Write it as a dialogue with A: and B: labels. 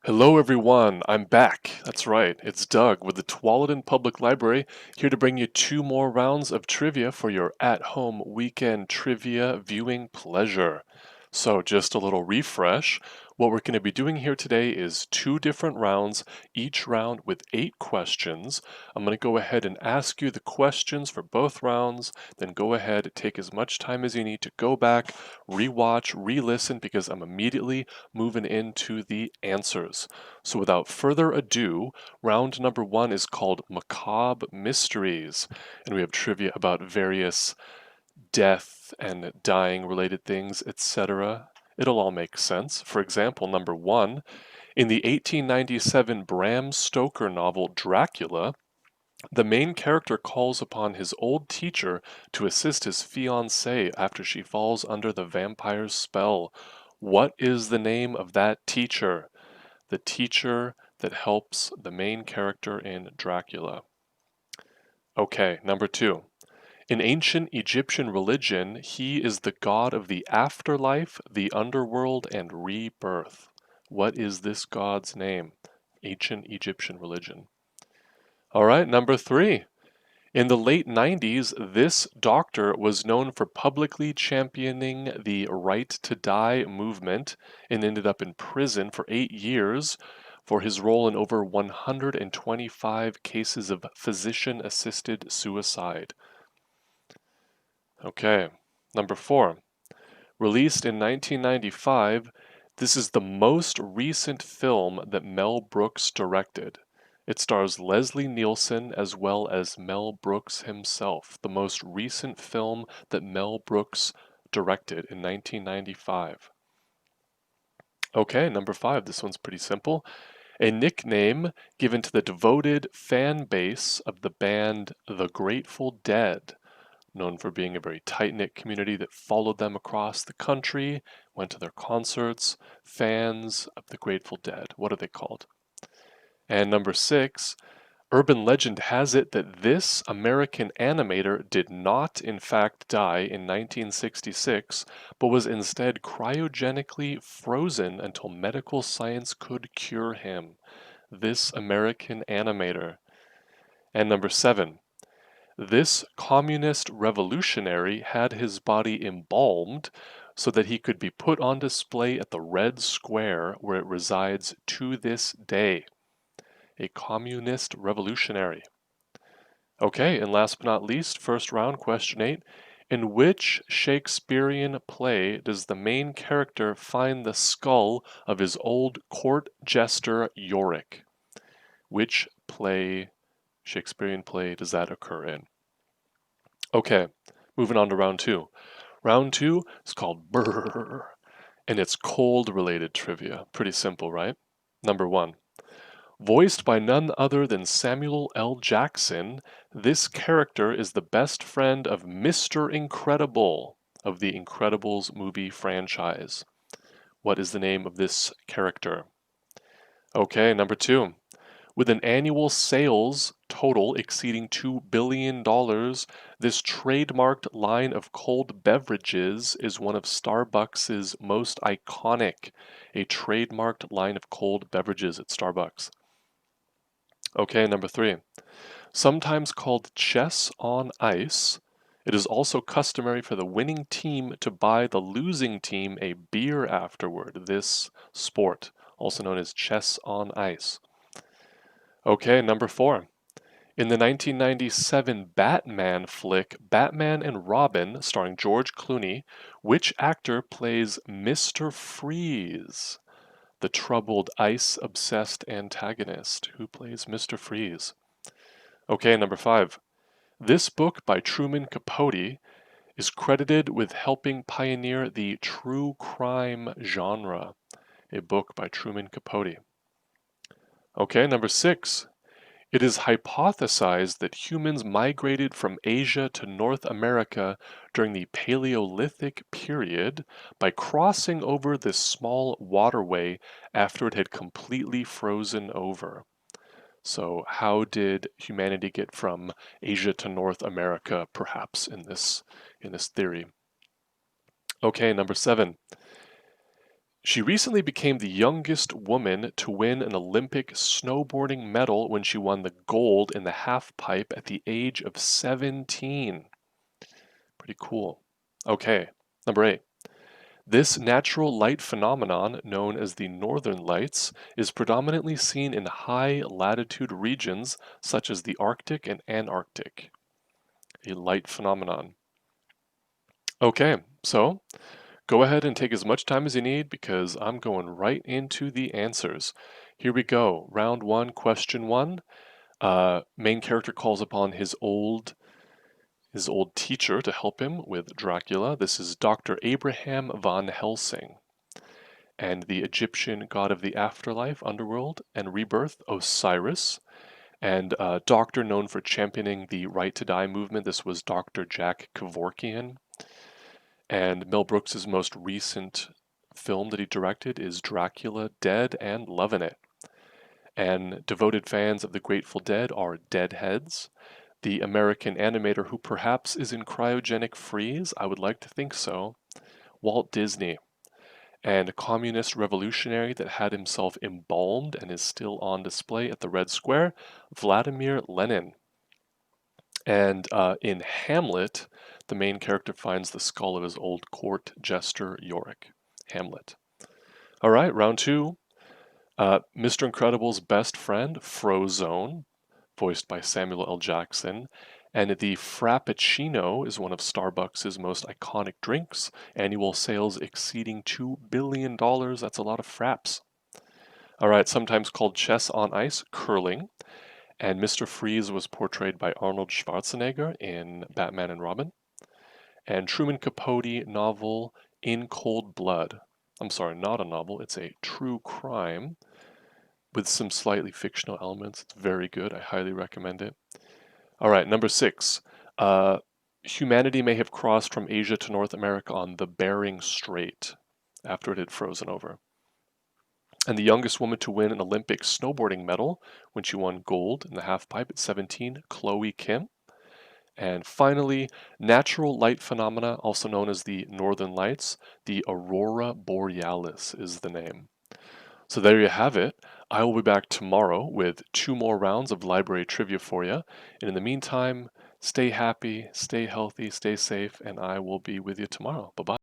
A: Hello everyone, I'm back. That's right, it's Doug with the Tualatin Public Library, here to bring you two more rounds of trivia for your at-home weekend trivia viewing pleasure. So just a little refresh. What we're going to be doing here today is two different rounds, each round with 8 questions. I'm going to go ahead and ask you the questions for both rounds, then go ahead, take as much time as you need to go back, rewatch, re-listen, because I'm immediately moving into the answers. So without further ado, round number 1 is called Mccobb Mysteries, and we have trivia about various death and dying related things, etc. It'll all make sense. For example, number 1, in the 1897 Bram Stoker novel Dracula, the main character calls upon his old teacher to assist his fiancée after she falls under the vampire's spell. What is the name of that teacher? The teacher that helps the main character in Dracula. Okay, number 2. In ancient Egyptian religion, he is the god of the afterlife, the underworld, and rebirth. What is this god's name? Ancient Egyptian religion. All right, number 3. In the late 90s, this doctor was known for publicly championing the right to die movement and ended up in prison for 8 years for his role in over 125 cases of physician-assisted suicide. Okay, number 4. Released in 1995, this is the most recent film that Mel Brooks directed. It stars Leslie Nielsen as well as Mel Brooks himself, the most recent film that Mel Brooks directed in 1995. Okay, number 5, this one's pretty simple. A nickname given to the devoted fan base of the band The Grateful Dead, known for being a very tight-knit community that followed them across the country, went to their concerts, fans of the Grateful Dead. What are they called? And number 6, urban legend has it that this American animator did not in fact die in 1966, but was instead cryogenically frozen until medical science could cure him. This American animator. And number 7, this communist revolutionary had his body embalmed so that he could be put on display at the Red Square where it resides to this day. A communist revolutionary. Okay, and last but not least, first round, question 8. In which Shakespearean play does the main character find the skull of his old court jester Yorick? Which Shakespearean play, does that occur in? Okay, moving on to round 2. Round 2 is called Brrr, and it's cold related trivia. Pretty simple, right? Number 1. Voiced by none other than Samuel L. Jackson, this character is the best friend of Mr. Incredible of the Incredibles movie franchise. What is the name of this character? Okay, number 2. With an annual sales total exceeding $2 billion, this trademarked line of cold beverages is one of Starbucks' most iconic, a trademarked line of cold beverages at Starbucks. Okay, number 3. Sometimes called chess on ice, it is also customary for the winning team to buy the losing team a beer afterward. This sport, also known as chess on ice. Okay, number 4. In the 1997 Batman flick Batman and Robin, starring George Clooney, which actor plays Mr. Freeze, the troubled ice-obsessed antagonist? Who plays Mr. Freeze? Okay, number 5. This book by Truman Capote is credited with helping pioneer the true crime genre. A book by Truman Capote. Okay, number 6. It is hypothesized that humans migrated from Asia to North America during the Paleolithic period by crossing over this small waterway after it had completely frozen over. So how did humanity get from Asia to North America, perhaps, in this theory? Okay, number 7. She recently became the youngest woman to win an Olympic snowboarding medal when she won the gold in the half pipe at the age of 17. Pretty cool. Okay, number 8. This natural light phenomenon, known as the northern lights, is predominantly seen in high latitude regions such as the Arctic and Antarctic. A light phenomenon. Okay, so go ahead and take as much time as you need because I'm going right into the answers. Here we go. Round 1, question 1. Main character calls upon his old teacher to help him with Dracula. This is Dr. Abraham von Helsing. And the Egyptian god of the afterlife, underworld, and rebirth, Osiris. And a doctor known for championing the Right to Die movement. This was Dr. Jack Kevorkian. And Mel Brooks's most recent film that he directed is Dracula, Dead and Lovin' It. And devoted fans of the Grateful Dead are Deadheads. The American animator who perhaps is in cryogenic freeze, I would like to think so, Walt Disney. And a communist revolutionary that had himself embalmed and is still on display at the Red Square, Vladimir Lenin. And in Hamlet, the main character finds the skull of his old court jester Yorick. Hamlet. All right, round 2. Mr. Incredible's best friend, Frozone, voiced by Samuel L. Jackson. And the Frappuccino is one of Starbucks' most iconic drinks, annual sales exceeding $2 billion. That's a lot of fraps. All right, sometimes called chess on ice, curling. And Mr. Freeze was portrayed by Arnold Schwarzenegger in Batman and Robin. And Truman Capote novel In Cold Blood. I'm sorry, not a novel, it's a true crime with some slightly fictional elements. It's very good. I highly recommend it. All right, number 6. Humanity may have crossed from Asia to North America on the Bering Strait after it had frozen over. And the youngest woman to win an Olympic snowboarding medal when she won gold in the halfpipe at 17, Chloe Kim. And finally, natural light phenomena, also known as the northern lights, the Aurora Borealis is the name. So there you have it. I will be back tomorrow with 2 more rounds of library trivia for you. And in the meantime, stay happy, stay healthy, stay safe, and I will be with you tomorrow. Bye-bye.